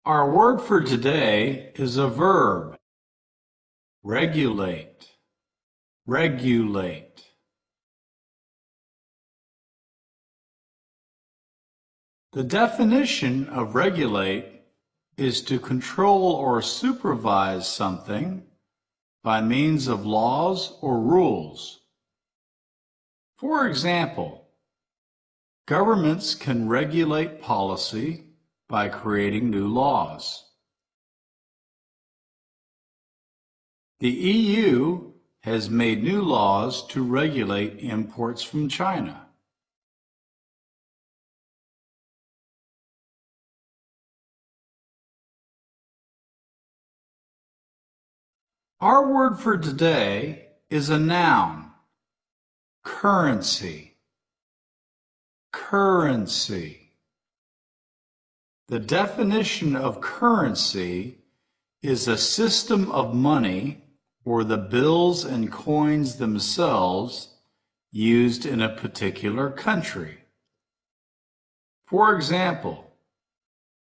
Our word for today is a verb. Regulate. Regulate. The definition of regulate is to control or supervise something by means of laws or rules. For example, governments can regulate policy by creating new laws. The EU has made new laws to regulate imports from China. Our word for today is a noun. Currency. Currency. The definition of currency is a system of money or the bills and coins themselves used in a particular country. For example,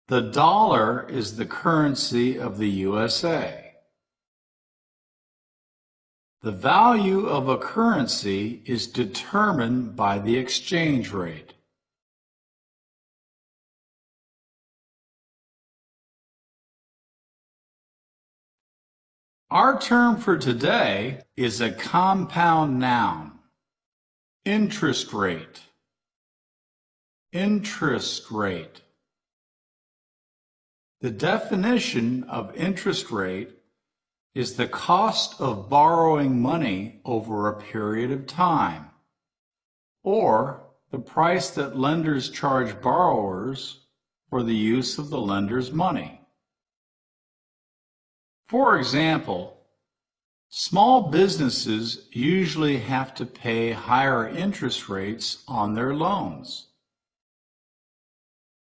the dollar is the currency of the USA. The value of a currency is determined by the exchange rate. Our term for today is a compound noun. Interest rate. Interest rate. The definition of interest rate is the cost of borrowing money over a period of time, or the price that lenders charge borrowers for the use of the lender's money. For example, small businesses usually have to pay higher interest rates on their loans.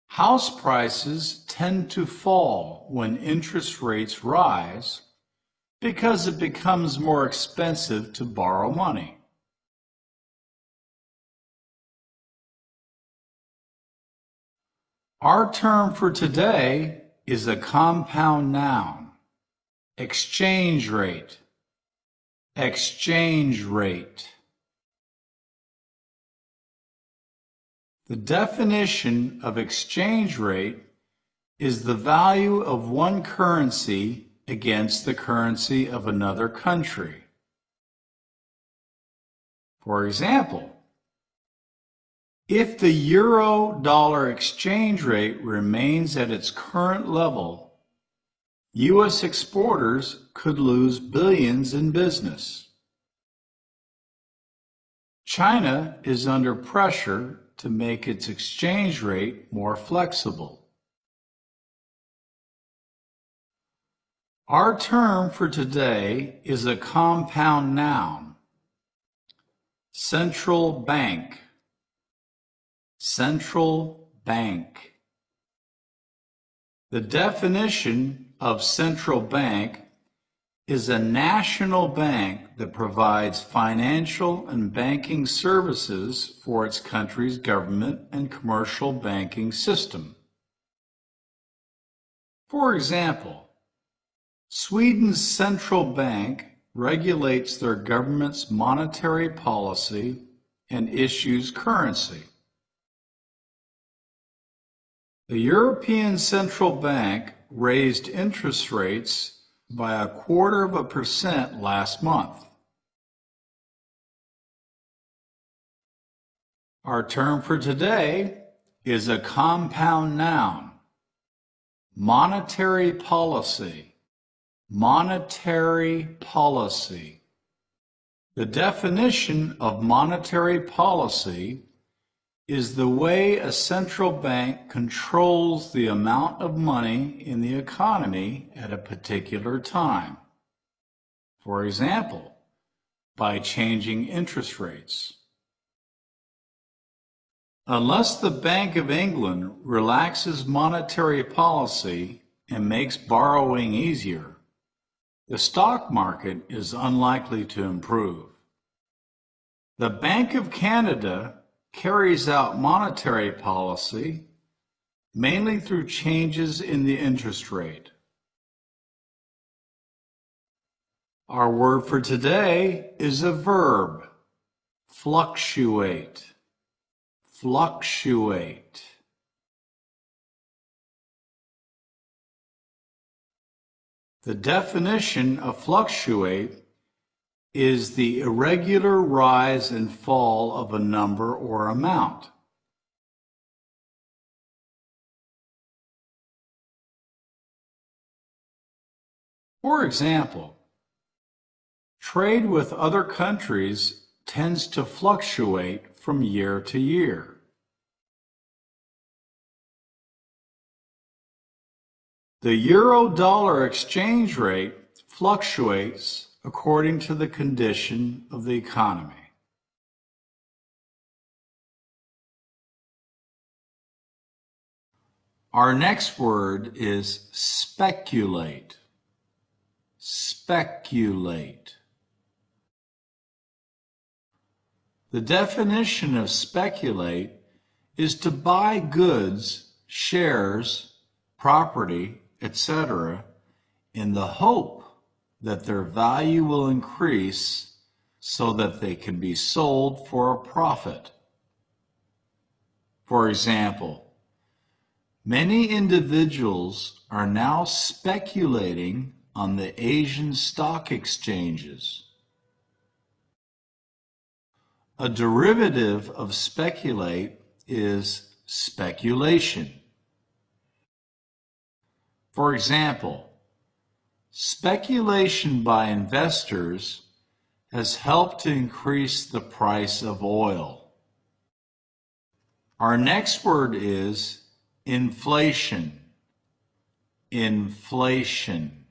House prices tend to fall when interest rates rise because it becomes more expensive to borrow money. Our term for today is a compound noun. Exchange rate. Exchange rate. The definition of exchange rate is the value of one currency against the currency of another country. For example, if the euro-dollar exchange rate remains at its current level, U.S. exporters could lose billions in business. China is under pressure to make its exchange rate more flexible. Our term for today is a compound noun. Central bank. Central bank. The definition of central bank is a national bank that provides financial and banking services for its country's government and commercial banking system. For example, Sweden's central bank regulates their government's monetary policy and issues currency. The European Central Bank raised interest rates by 0.25% last month. Our term for today is a compound noun. Monetary policy. Monetary policy. The definition of monetary policy is the way a central bank controls the amount of money in the economy at a particular time. For example, by changing interest rates. Unless the Bank of England relaxes monetary policy and makes borrowing easier, the stock market is unlikely to improve. The Bank of Canada carries out monetary policy mainly through changes in the interest rate. Our word for today is a verb, fluctuate. Fluctuate. The definition of fluctuate is the irregular rise and fall of a number or amount. For example, trade with other countries tends to fluctuate from year to year. The euro-dollar exchange rate fluctuates according to the condition of the economy. Our next word is speculate. Speculate. The definition of speculate is to buy goods, shares, property, etc., in the hope that their value will increase so that they can be sold for a profit. For example, many individuals are now speculating on the Asian stock exchanges. A derivative of speculate is speculation. For example, speculation by investors has helped to increase the price of oil. Our next word is inflation. Inflation.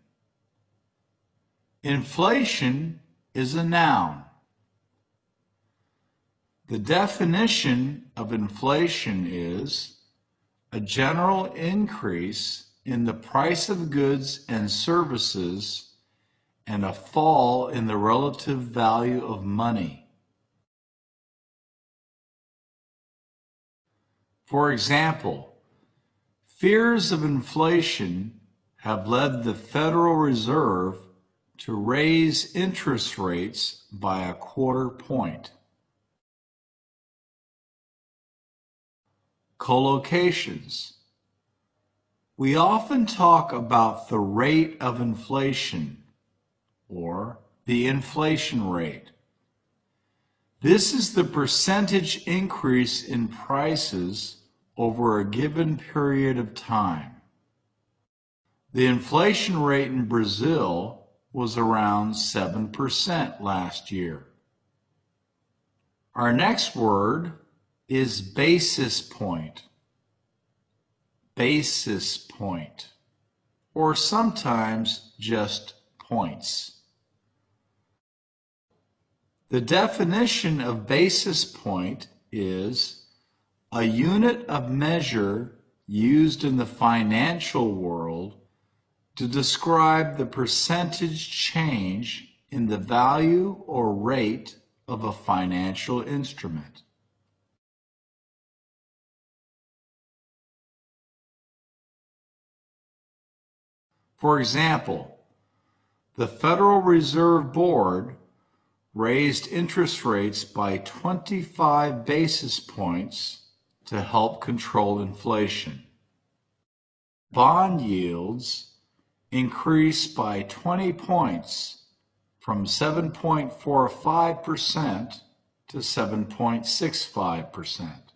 Inflation is a noun. The definition of inflation is a general increase in the price of goods and services and a fall in the relative value of money. For example, fears of inflation have led the Federal Reserve to raise interest rates by 1/4 point. Collocations. We often talk about the rate of inflation, or the inflation rate. This is the percentage increase in prices over a given period of time. The inflation rate in Brazil was around 7% last year. Our next word is basis point. Basis point, or sometimes just points. The definition of basis point is a unit of measure used in the financial world to describe the percentage change in the value or rate of a financial instrument. For example, the Federal Reserve Board raised interest rates by 25 basis points to help control inflation. Bond yields increased by 20 points from 7.45% to 7.65%.